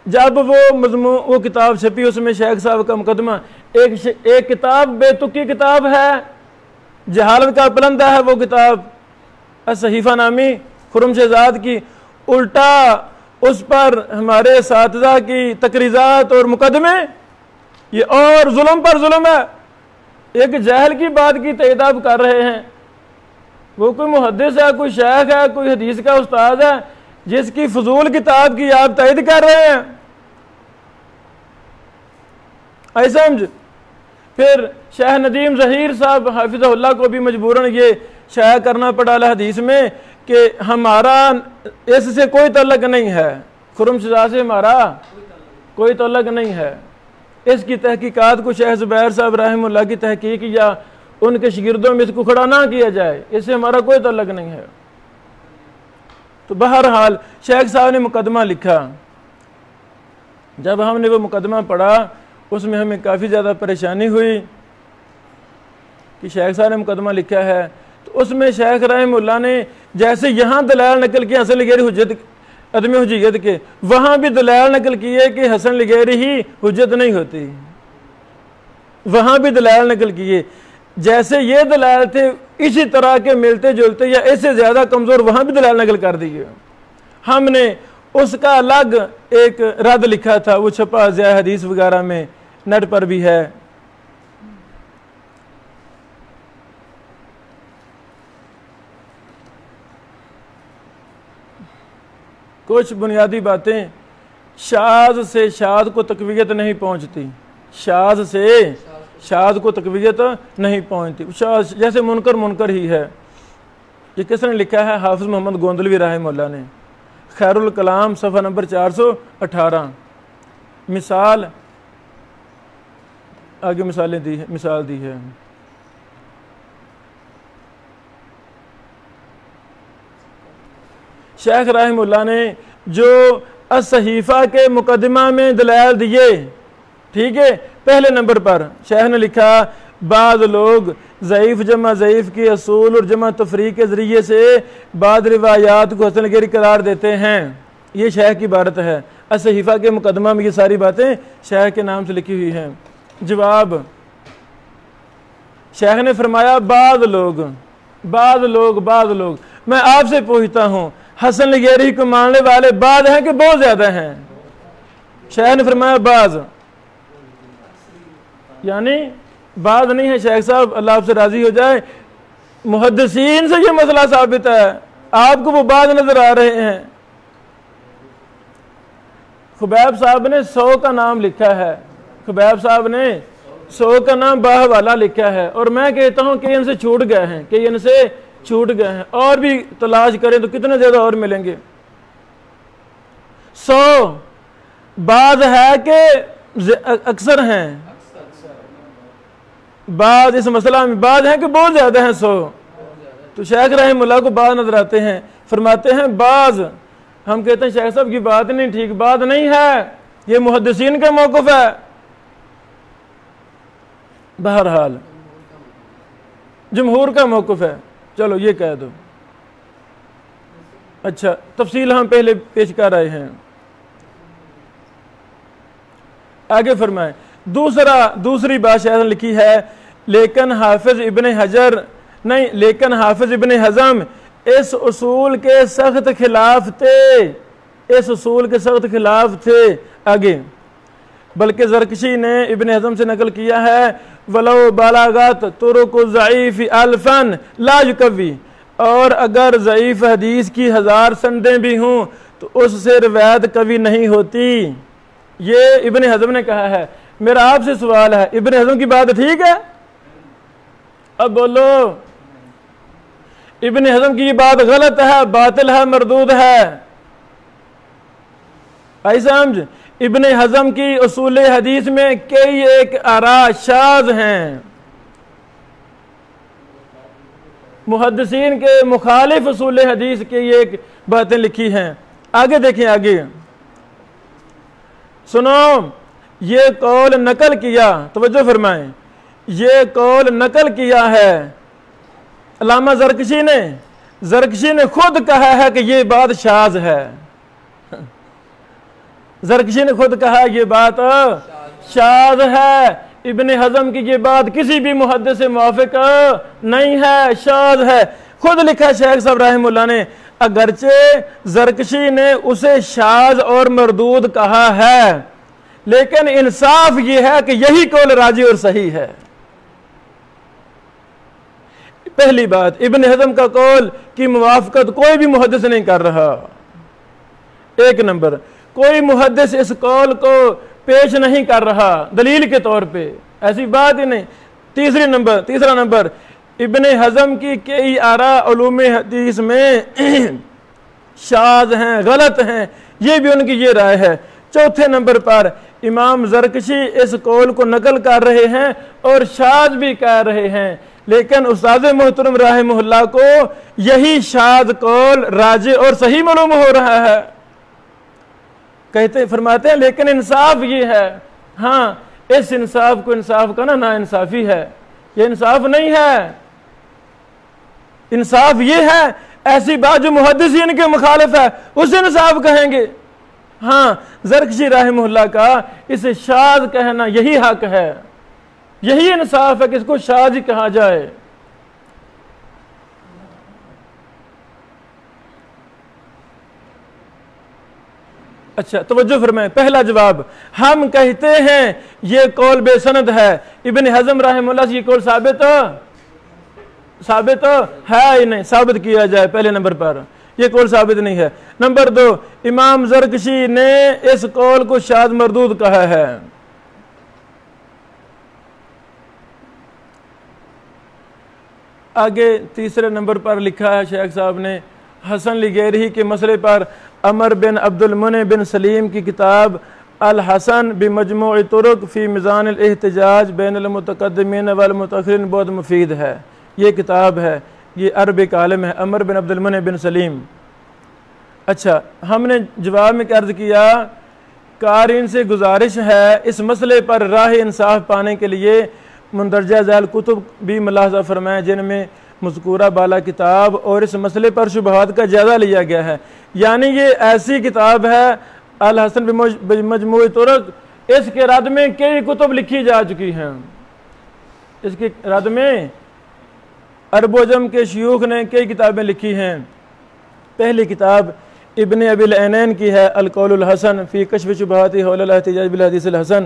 جب وہ مضمون وہ کتاب چھپی اس میں شیخ صاحب کا مقدمہ، ایک کتاب بے تکی کتاب ہے، جہالت کا پلندہ ہے وہ کتاب الصحیفہ نامی خرم شہزاد کی، الٹا اس پر ہمارے اساتذہ کی تقریضات اور مقدمے، یہ اور ظلم پر ظلم ہے. ایک جہل کی بات کی تائید آپ کر رہے ہیں، وہ کوئی محدث ہے، کوئی شیخ ہے، کوئی حدیث کا استاد ہے، جس کی فضول کتاب کی آپ تائید کر رہے ہیں، آئی سمجھ. پھر شیخ ندیم ظہیر صاحب حافظہ اللہ کو بھی مجبوراً یہ شائع کرنا پڑا الحدیث میں کہ ہمارا اس سے کوئی تعلق نہیں ہے، خرم شہزاد سے ہمارا کوئی تعلق نہیں ہے. اس کی تحقیقات کو شیخ زبیر صاحب رحمہ اللہ کی تحقیق یا ان کے شاگردوں میں اس کو کھڑا نہ کیا جائے، اس سے ہمارا کوئی تعلق نہیں ہے. تو بہرحال شیخ صاحب نے مقدمہ لکھا. جب ہم نے وہ مقدمہ پڑھا اس میں ہمیں کافی زیادہ پریشانی ہوئی کہ شیخ صاحب نے مقدمہ لکھا ہے. تو اس میں شیخ رحمہ اللہ نے جیسے یہاں دلائل نقل کیا حسن لغیری حجت عدم حجیت کے، وہاں بھی دلائل نقل کیے کہ حسن لغیری ہی حجت نہیں ہوتی، وہاں بھی دلائل نقل کیے. جیسے یہ دلائل تھے اسی طرح کے ملتے جلتے یا اس سے زیادہ کمزور وہاں بھی دلائل نقل کر دیے. ہم نے اس کا الگ ایک رد لکھا تھا، وہ چھپا ضیاء حدیث وغیرہ میں، نیٹ پر بھی ہے. کچھ بنیادی باتیں، شاذ سے شاذ کو تقویت نہیں پہنچتی، شاذ سے شاذ کو تقویت نہیں پہنچتی، شاذ جیسے منکر ہی ہے. یہ کس نے لکھا ہے؟ حافظ محمد گوندلوی رحمہ اللہ نے، خیر الکلام صفحہ نمبر 418. مثال آگے مثال دی ہے. شیخ رحمہ اللہ نے جو الصحیفہ کے مقدمہ میں دلائل دیے، ٹھیک ہے، پہلے نمبر پر شیخ نے لکھا بعض لوگ ضعیف جمع ضعیف کے اصول اور جمع تفریق کے ذریعے سے بعض روایات کو حسن لغیری قرار دیتے ہیں. یہ شیخ کی عبارت ہے. الصحیفہ کے مقدمہ میں یہ ساری باتیں شیخ کے نام سے لکھی ہوئی ہیں. جواب، شیخ نے فرمایا بعض لوگ میں آپ سے پوچھتا ہوں حسن لغیری کو ماننے والے بعض ہیں کہ بہت زیادہ ہیں؟ شیخ نے فرمایا بعض، یعنی بعض نہیں ہے. شیخ صاحب اللہ آپ سے راضی ہو جائے، محدثین سے یہ مسئلہ ثابت ہے، آپ کو وہ بعض نظر آ رہے ہیں. خبیب صاحب نے 100 کا نام لکھا ہے، خبیب صاحب نے 100 کا نام باہ والا لکھا ہے، اور میں کہتا ہوں کہ ان سے چھوٹ گئے ہیں، اور بھی تلاش کریں تو کتنے زیادہ اور ملیں گے. 100 بعض ہے کہ اکثر ہیں؟ بعض اس مسئلہ میں بعض ہیں کہ بہت زیادہ ہیں. 100 تو شیخ رحمہ اللہ کو بعض نظر آتے ہیں، فرماتے ہیں بعض، ہم کہتے ہیں شیخ صاحب کی بات نہیں ٹھیک، بات نہیں ہے، یہ محدثین کا موقف ہے۔ بہرحال جمہور کا موقف ہے، چلو یہ کہہ دو۔ اچھا تفصیل ہم پہلے پیش کر رہے ہیں، آگے فرمائیں۔ دوسری بات شیخ نے لکھی ہے، لیکن حافظ ابن حزم اس اصول کے سخت خلاف تھے، آگے بلکہ زرکشی نے ابن حزم سے نقل کیا ہے، وَلَوْ بَلَغَتْ طُرُقُ الضَّعِيفِ أَلْفًا لَا يُقَوِّي، اور اگر ضعیف حدیث کی 1000 سندیں بھی ہوں تو اس سے روایت قوی نہیں ہوتی۔ یہ ابن حزم نے کہا ہے۔ میرا آپ سے سوال ہے، ابن حزم کی بات ٹھیک ہے؟ اب بولو، ابن حزم کی یہ بات غلط ہے، باطل ہے، مردود ہے؟ آئی سمجھ؟ ابن حزم کی اصول حدیث میں کئی ایک آراء شاذ ہیں، محدثین کے مخالف اصول حدیث کے یہ ایک باتیں لکھی ہیں۔ آگے دیکھیں، آگے سنو، یہ قول نقل کیا، توجہ فرمائیں، یہ قول نقل کیا ہے علامہ زرکشی نے خود کہا ہے کہ یہ بات شاذ ہے۔ زرکشی نے خود کہا یہ بات شاذ ہے، ابن حزم کی یہ بات کسی بھی محدث سے موافق نہیں ہے، شاذ ہے۔ خود لکھا شیخ صاحب رحمہ اللہ نے، اگرچہ زرکشی نے اسے شاذ اور مردود کہا ہے، لیکن انصاف یہ ہے کہ یہی قول راجی اور صحیح ہے۔ پہلی بات، ابن حزم کا قول کی موافقت کوئی بھی محدث نہیں کر رہا، ایک نمبر، کوئی محدث اس قول کو پیش نہیں کر رہا دلیل کے طور پہ، ایسی بات ہی نہیں۔ تیسرا نمبر، ابن حزم کی کئی آراء علوم حدیث میں شاذ ہیں، غلط ہیں، یہ بھی ان کی یہ رائے ہے۔ چوتھے نمبر پر امام زرکشی اس قول کو نقل کر رہے ہیں اور شاذ بھی کہہ رہے ہیں، لیکن استاد محترم رحمہ اللہ کو یہی شاذ قول راجع اور صحیح معلوم ہو رہا ہے۔ فرماتے ہیں لیکن انصاف یہ ہے، ہاں اس انصاف کو انصاف کا نا انصافی ہے، یہ انصاف نہیں ہے۔ انصاف یہ ہے، ایسی بات جو محدثین کے مخالف ہے اسے انصاف کہیں گے۔ ہاں زرکشی رحمہ اللہ کا اسے شاذ کہنا یہی حق ہے، یہی انصاف ہے کہ اس کو شاذ ہی کہا جائے۔ اچھا توجہ فرمائیں، پہلا جواب، ہم کہتے ہیں یہ قول بے سند ہے۔ ابن حزم رحمہ اللہ سے یہ قول ثابت ہے ہی نہیں، ثابت کیا جائے پہلے نمبر پر، یہ قول ثابت نہیں ہے۔ نمبر دو، امام زرکشی نے اس قول کو شاذ مردود کہا ہے۔ آگے تیسرے نمبر پر لکھا ہے شیخ صاحب نے، حسن لغیرہی کے مسئلے پر عمر بن عبد المنعم بن سلیم کی کتاب الحسن بمجموع طرق فی میزان الاحتجاج بین المتقدمین والمتاخرین بہت مفید ہے۔ یہ کتاب ہے، یہ عربک عالم ہے، عمر بن عبد المنعم بن سلیم۔ اچھا ہم نے جواب میں عرض کیا، قارئین سے گزارش ہے اس مسئلے پر راہ انصاف پانے کے لیے مندرجہ ذیل کتب بھی ملاحظہ فرمائیں جن میں مذکورہ بالا کتاب اور اس مسئلے پر شبہات کا جائزہ لیا گیا ہے۔ یعنی یہ ایسی کتاب ہے الحسن بمجموع طرق، اس کے رد میں کئی کتب لکھی جا چکی ہیں، اس کے رد میں عرب و عجم کے شیوخ نے کئی کتابیں لکھی ہیں۔ پہلی کتاب ابن ابی العینین کی ہے القول الحسن فی کشف شبہات حول الاحتجاج بالحدیث الحسن،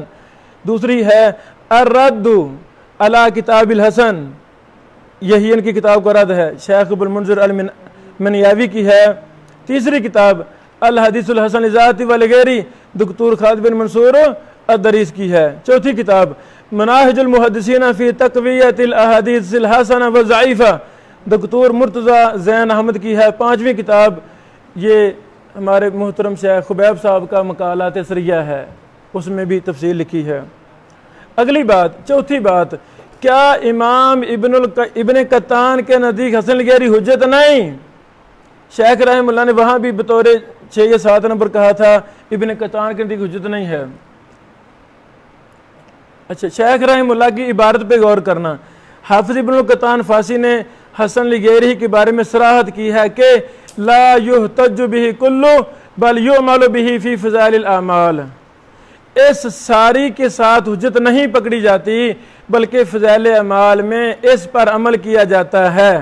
دوسری ہے الرد علی کتاب الحسن، یہی ان کی کتاب کا رد ہے، شیخ ابو المنذر المنیاوی کی ہے۔ تیسری کتاب الحدیث الحسن لذاتی والغیری دکتور خالد بن منصور الدریس کی ہے۔ چوتھی کتاب مناہج المحدثین فی تقویت الاحادیث الحسنہ والضعیفہ دکتور مرتضی زین احمد کی ہے۔ پانچویں کتاب یہ ہمارے محترم شیخ خبیب صاحب کا مقالات سریہ ہے، اس میں بھی تفصیل لکھی ہے۔ اگلی بات، چوتھی بات کیا امام ابن قطان کے نزدیک حسن الغیری حجت نہیں؟ شیخ رحمہ اللہ نے وہاں بھی بطور 6 یا 7 نمبر کہا تھا ابن قطان کے نزدیک حجت نہیں ہے۔ اچھا، شیخ رحمہ اللہ کی عبارت پہ غور کرنا۔ حافظ ابن قطان فاسی نے حسن الغیری کے بارے میں صراحت کی ہے کہ لا یحتج بہ کلو بل یعمل بہ فی فضائل الاعمال، اس ساری کے ساتھ حجت نہیں پکڑی جاتی بلکہ فضائل اعمال میں اس پر عمل کیا جاتا ہے۔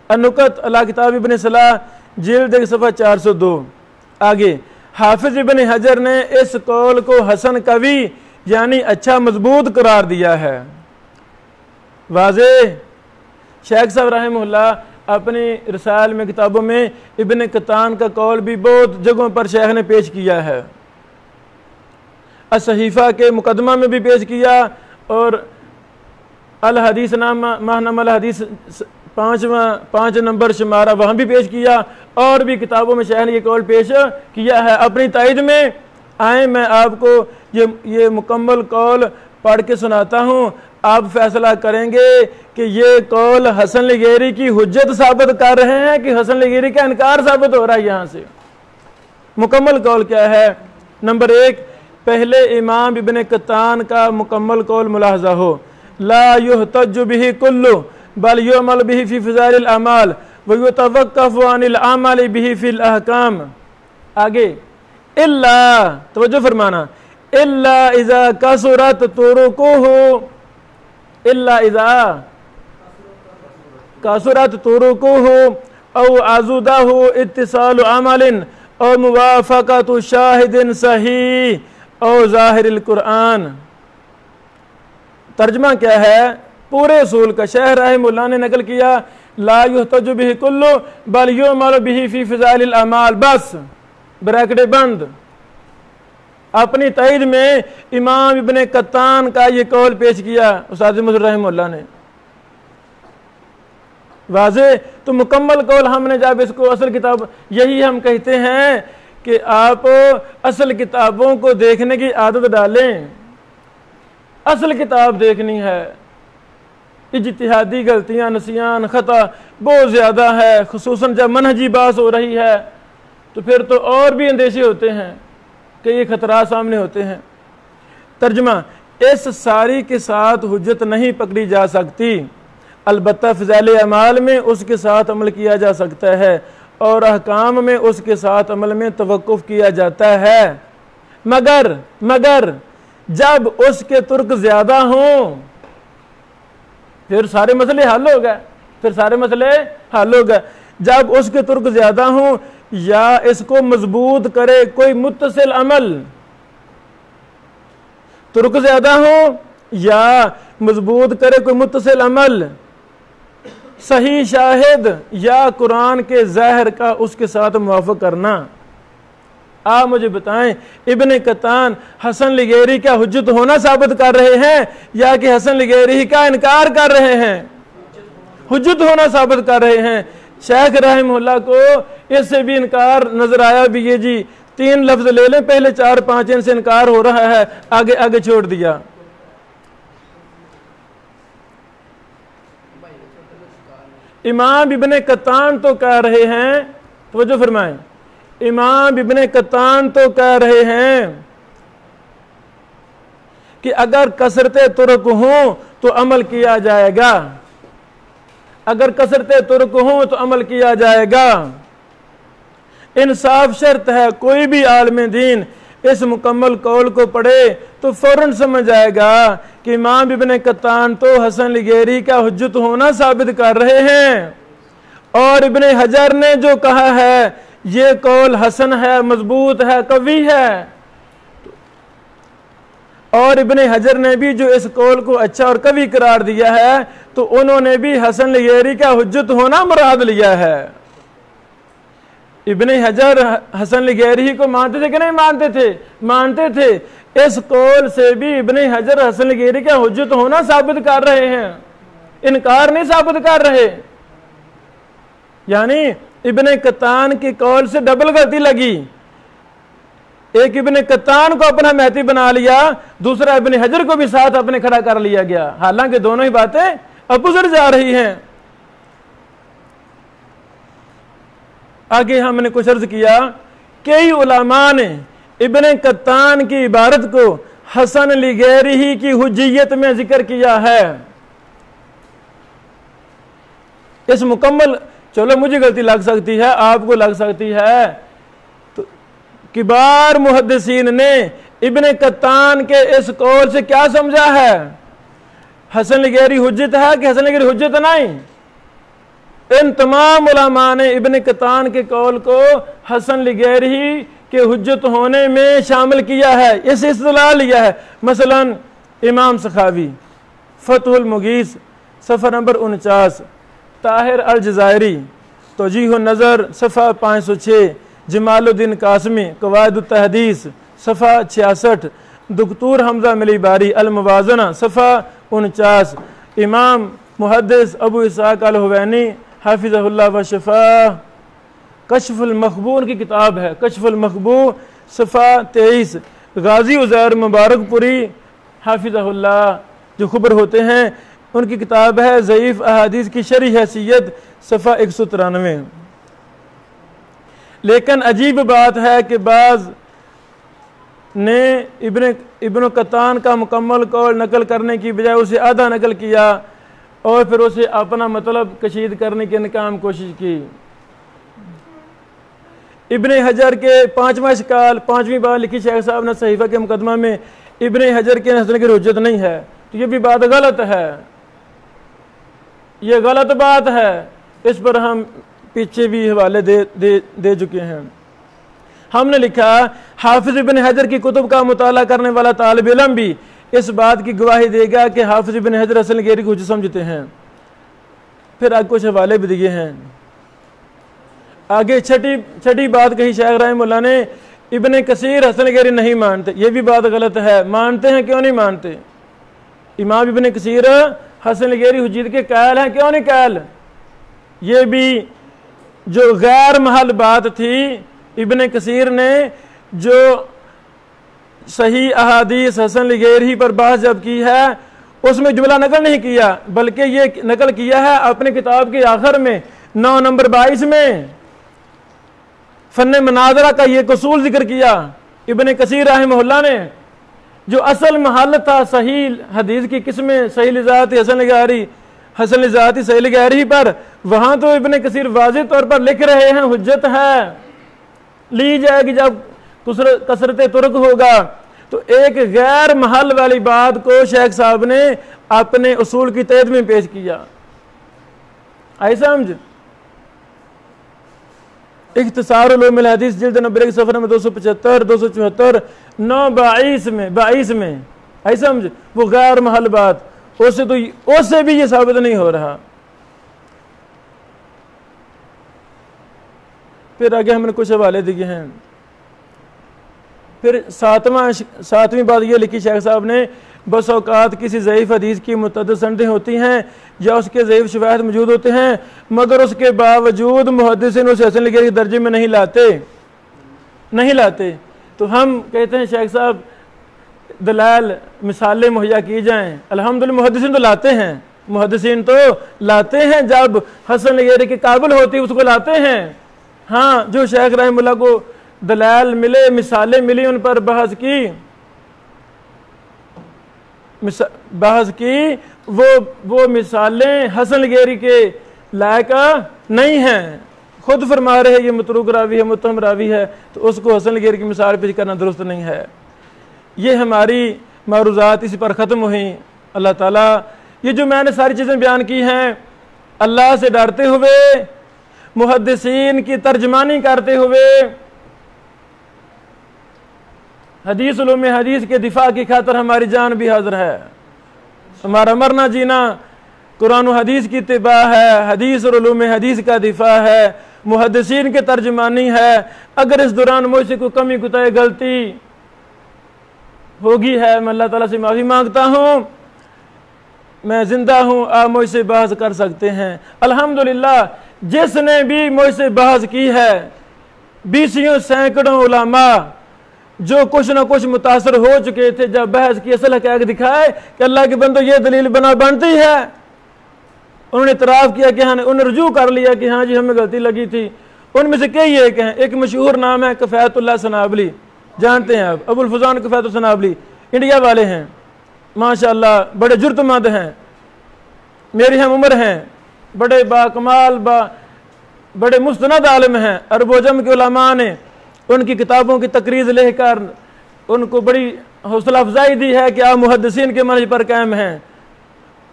النکت علی کتاب ابن صلاح جلد 1 صفحہ 402۔ آگے حافظ ابن حجر نے اس قول کو حسن قوی یعنی اچھا مضبوط قرار دیا ہے۔ واضح، شیخ صاحب رحمہ اللہ اپنی رسائل میں کتابوں میں ابن قطان کا قول بھی بہت جگہوں پر شیخ نے پیش کیا ہے۔ الصحیفہ کے مقدمہ میں بھی پیش کیا اور الحدیث نامہ ماہنامہ الحدیث 5 نمبر شمارہ وہاں بھی پیش کیا، اور بھی کتابوں میں شیخ نے یہ قول پیش کیا ہے۔ اپنی تائید میں آئیں میں آپ کو یہ مکمل قول پڑھ کے سناتا ہوں، آپ فیصلہ کریں گے کہ یہ قول حسن الغیری کی حجت ثابت کر رہے ہیں کہ حسن الغیری کا انکار ثابت ہو رہا ہے۔ یہاں سے مکمل قول کیا ہے؟ نمبر 1، پہلے امام ابن قطان کا مکمل قول ملاحظہ ہو، لا یحتج بہ کلو بل یعمل بہ فی فضائل الاعمال ویتوقف عن العمل بہ فی الاحکام۔ آگے الا، توجہ فرمانا، الا اذا کثرت طرقہ، الا اذا کثرت طرقہ او عضدہ اتصال عمل او موافقت شاہد صحیح او ظاہر القرآن۔ ترجمہ کیا ہے پورے اصول کا؟ شیخ رحمہ اللہ نے نقل کیا لا یحتج بہ کلو بل یعمل بہ فی فضائل الاعمال، بس بریکٹ بند۔ اپنی تائید میں امام ابن قطان کا یہ قول پیش کیا استاد مظہر رحمہ اللہ نے۔ واضح؟ تو مکمل قول ہم نے جب اس کو اصل کتاب، یہی ہم کہتے ہیں کہ آپ اصل کتابوں کو دیکھنے کی عادت ڈالیں۔ اصل کتاب دیکھنی ہے، اجتہادی غلطیاں، نسیان، خطا بہت زیادہ ہے، خصوصاً جب منہجی بحث ہو رہی ہے تو پھر تو اور بھی اندیشے ہوتے ہیں کہ یہ خطرات سامنے ہوتے ہیں۔ ترجمہ، اس ساری کے ساتھ حجت نہیں پکڑی جا سکتی، البتہ فضائل اعمال میں اس کے ساتھ عمل کیا جا سکتا ہے اور احکام میں اس کے ساتھ عمل میں توقف کیا جاتا ہے، مگر جب اس کے ترک زیادہ ہوں پھر سارے مسئلے حل ہو گئے۔ جب اس کے ترک زیادہ ہوں یا اس کو مضبوط کرے کوئی متصل عمل، ترک زیادہ ہوں یا مضبوط کرے کوئی متصل عمل، صحیح شاہد یا قرآن کے ظاہر کا اس کے ساتھ موافق کرنا۔ آپ مجھے بتائیں ابن قطان حسن الغیری کا حجت ہونا ثابت کر رہے ہیں یا کہ حسن الغیری کا انکار کر رہے ہیں؟ حجت ہونا ثابت کر رہے ہیں۔ شیخ رحمہ اللہ کو اس سے بھی انکار نظر آیا بھی، یہ جی 3 لفظ لے لیں، پہلے 4-5 ان سے انکار ہو رہا ہے، آگے چھوڑ دیا۔ امام ابن قطان تو کہہ رہے ہیں، توجہ فرمائیں، امام ابن قطان تو کہہ رہے ہیں کہ اگر کثرت طرق ہوں تو عمل کیا جائے گا، اگر کثرت طرق ہوں تو عمل کیا جائے گا۔ انصاف شرط ہے، کوئی بھی عالم دین اس مکمل قول کو پڑھے تو فوراً سمجھ آئے گا کہ امام ابن قطان تو حسن الغیری کا حجت ہونا ثابت کر رہے ہیں، اور ابن حجر نے جو کہا ہے یہ قول حسن ہے، مضبوط ہے، قوی ہے، اور ابن حجر نے بھی جو اس قول کو اچھا اور قوی قرار دیا ہے تو انہوں نے بھی حسن الغیری کا حجت ہونا مراد لیا ہے۔ ابن حجر حسن الغیری کو مانتے تھے کہ نہیں مانتے تھے۔ اس قول سے بھی ابن حجر حسن الغیری کا حجت ہونا ثابت کر رہے ہیں، انکار نہیں ثابت کر رہے۔ یعنی ابن قطان کی قول سے ڈبل غلطی لگی، ایک ابن قطان کو اپنا مہدی بنا لیا، دوسرا ابن حجر کو بھی ساتھ اپنے کھڑا کر لیا گیا، حالانکہ دونوں ہی باتیں اپوزٹ جا رہی ہیں۔ آگے ہم نے کچھ عرض کیا، کئی علماء نے ابن قطان کی عبارت کو حسن لغیرہ کی حجیت میں ذکر کیا ہے۔ اس مکمل، چلو مجھے غلطی لگ سکتی ہے، آپ کو لگ سکتی ہے، تو کبار محدثین نے ابن قطان کے اس قول سے کیا سمجھا ہے؟ حسن لغیری حجت ہے کہ حسن لغیری حجت نہیں؟ ان تمام علماء نے ابن قطان کے قول کو حسن لغیری کے حجت ہونے میں شامل کیا ہے، اس اصطلاح لیا ہے۔ مثلا امام سخاوی فتح المغیث صفحہ نمبر 49، طاہر الجزائری توجیہ النظر صفحہ 506، جمال الدین قاسمی قواعد التحدیث صفحہ 66، دکتور حمزہ ملی باری الموازنہ صفحہ 49، امام محدث ابو اسحاق الحوینی حافظہ اللہ و شفاہ، کشف المخبو کی کتاب ہے، کشف المخبو صفحہ 23، غازی عزیر مبارک پوری حافظہ اللہ جو خبر ہوتے ہیں، ان کی کتاب ہے ضعیف احادیث کی شرح حیثیت صفحہ 193۔ لیکن عجیب بات ہے کہ بعض نے ابن قطان کا مکمل قول نقل کرنے کی بجائے اسے آدھا نقل کیا اور پھر اسے اپنا مطلب کشید کرنے کی ناکام کوشش کی۔ ابن حجر کے 5واں اشکال 5ویں بار لکھی شیخ صاحب نے صحیفہ کے مقدمہ میں، ابن حجر کے حسن کی حجت نہیں ہے، تو یہ بھی بات غلط ہے، یہ غلط بات ہے، اس پر ہم پیچھے بھی حوالے دے چکے ہیں۔ ہم نے لکھا حافظ ابن حجر کی کتب کا مطالعہ کرنے والا طالب علم بھی اس بات کی گواہی دے گا کہ حافظ ابن حجر حسن لغیری کو حجت سمجھتے ہیں۔ پھر آگے کچھ حوالے بھی دیے ہیں۔ آگے چھٹی بات کہی شیخ رحمہ اللہ نے، ابن کثیر حسن لغیری نہیں مانتے، یہ بھی بات غلط ہے۔ مانتے ہیں، کیوں نہیں مانتے؟ امام ابن کثیر حسن لغیری حجت کے قائل ہیں، کیوں نہیں قائل؟ یہ بھی جو غیر محل بات تھی، ابن کثیر نے جو صحیح احادیث حسن لغیری پر بحث جب کی ہے، اس میں جملہ نقل نہیں کیا، بلکہ یہ نقل کیا ہے اپنے کتاب کے آخر میں 9 نمبر 22 میں فن مناظرہ کا یہ اصول ذکر کیا ابن کثیر رحمہ اللہ نے۔ جو اصل محل تھا صحیح حدیث کی قسمیں، صحیح لذات حسن لغیری، حسن لذاتی صحیح لغیری پر، وہاں تو ابن کثیر واضح طور پر لکھ رہے ہیں حجت ہے، لی جائے گی جب کثرت ترک ہوگا۔ تو ایک غیر محل والی بات کو شیخ صاحب نے اپنے اصول کی تحت میں پیش کیا، آئی سمجھ؟ اختصار علوم الحدیث جلد نمبر 1 صفحہ نمبر 275 274 9/22 میں آئی سمجھ؟ وہ غیر محل بات، اس سے بھی یہ ثابت نہیں ہو رہا۔ پھر آگے ہم نے کچھ حوالے دیے ہیں۔ پھر ساتویں بات یہ لکھی شیخ صاحب نے، بس اوقات کسی ضعیف حدیث کی متعدد سندیں ہوتی ہیں یا اس کے ضعیف شواہد موجود ہوتے ہیں، مگر اس کے باوجود محدثین اسے حسن لغیری کے درجے میں نہیں لاتے۔ تو ہم کہتے ہیں شیخ صاحب دلائل مثالیں مہیا کی جائیں، الحمدللہ محدثین تو لاتے ہیں، جب حسن لغیری کے قابل ہوتی اس کو لاتے ہیں۔ ہاں، جو شیخ رحمہ اللہ کو دلائل ملے، مثالیں ملی، ان پر بحث کی وہ مثالیں حسن لغیری کے لائق نہیں ہیں۔ خود فرما رہے یہ متروک راوی ہے، متہم راوی ہے، تو اس کو حسن لغیری کی مثال پیش کرنا درست نہیں ہے۔ یہ ہماری معروضات اسی پر ختم ہوئیں۔ اللہ تعالیٰ یہ جو میں نے ساری چیزیں بیان کی ہیں، اللہ سے ڈرتے ہوئے، محدثین کی ترجمانی کرتے ہوئے، حدیث علوم حدیث کے دفاع کی خاطر ہماری جان بھی حاضر ہے، ہمارا مرنا جینا قرآن و حدیث کی اتباع ہے، حدیث اور علوم حدیث کا دفاع ہے، محدثین کی ترجمانی ہے۔ اگر اس دوران مجھ سے کوئی کمی کوتاہی غلطی ہوگی ہے، میں اللہ تعالیٰ سے معافی مانگتا ہوں، میں زندہ ہوں، آپ مجھ سے بحث کر سکتے ہیں۔ الحمدللہ جس نے بھی مجھ سے بحث کی ہے، 20 سینکڑوں علماء جو کچھ نہ کچھ متاثر ہو چکے تھے، جب بحث کی اصل حقائق دکھائے کہ اللہ کے بندو یہ دلیل بنتی ہے، انہوں نے اعتراف کیا کہ ہاں، انہوں نے رجوع کر لیا کہ ہاں جی ہمیں غلطی لگی تھی۔ ان میں سے کئی ایک ہیں، ایک مشہور نام ہے کفایت اللہ سنابلی، جانتے ہیں آپ، ابو الفضان کفایت السنابلی، انڈیا والے ہیں، ماشاءاللہ بڑے جرتمند ہیں، میری ہم عمر ہیں، بڑے با کمال بڑے مستند عالم ہیں، عرب و عجم کے علماء نے ان کی کتابوں کی تقریض لے کر ان کو بڑی حوصلہ افزائی دی ہے کہ آپ محدثین کے منہج پر قائم ہیں۔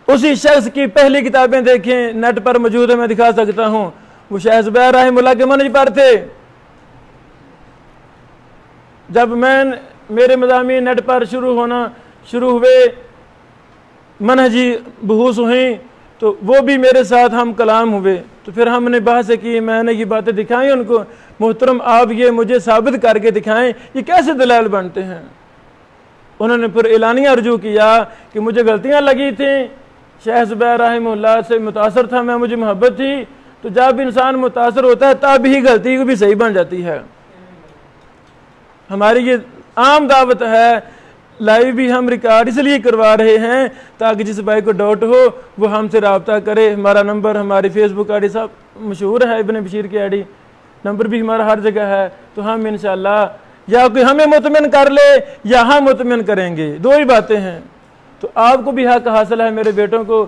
اسی شخص کی پہلی کتابیں دیکھیں، نیٹ پر موجود ہے، میں دکھا سکتا ہوں، وہ شیخ زبیر رحمہ اللہ کے منہج پر تھے۔ جب میرے مضامین نیٹ پر شروع ہوئے، منہجی بحوث ہوئیں، تو وہ بھی میرے ساتھ ہم کلام ہوئے، تو پھر ہم نے بحث کی، میں نے یہ باتیں دکھائیں ان کو، محترم آپ یہ مجھے ثابت کر کے دکھائیں یہ کیسے دلائل بنتے ہیں۔ انہوں نے پھر اعلانیہ رجوع کیا کہ مجھے غلطیاں لگی تھیں، شیخ زبیر رحمہ اللہ سے متاثر تھا میں، مجھے محبت تھی، تو جب انسان متاثر ہوتا ہے تب ہی غلطی بھی صحیح بن جاتی ہے۔ ہماری یہ عام دعوت ہے، لائیو بھی ہم ریکارڈ اس لیے کروا رہے ہیں تاکہ جس بھائی کو ڈاؤٹ ہو وہ ہم سے رابطہ کرے۔ ہمارا نمبر، ہماری فیس بک آئی ڈی سب مشہور ہے، ابن بشیر کی آئی ڈی، نمبر بھی ہمارا ہر جگہ ہے، تو ہم انشاءاللہ یا کوئی ہمیں مطمئن کر لے یا ہم مطمئن کریں گے، دو ہی باتیں ہیں۔ تو آپ کو بھی حق حاصل ہے، میرے بیٹوں کو،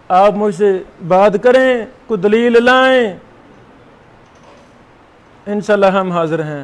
آپ مجھ سے بات کریں، کوئی دلیل لائیں، انشاءاللہ ہم حاضر ہیں۔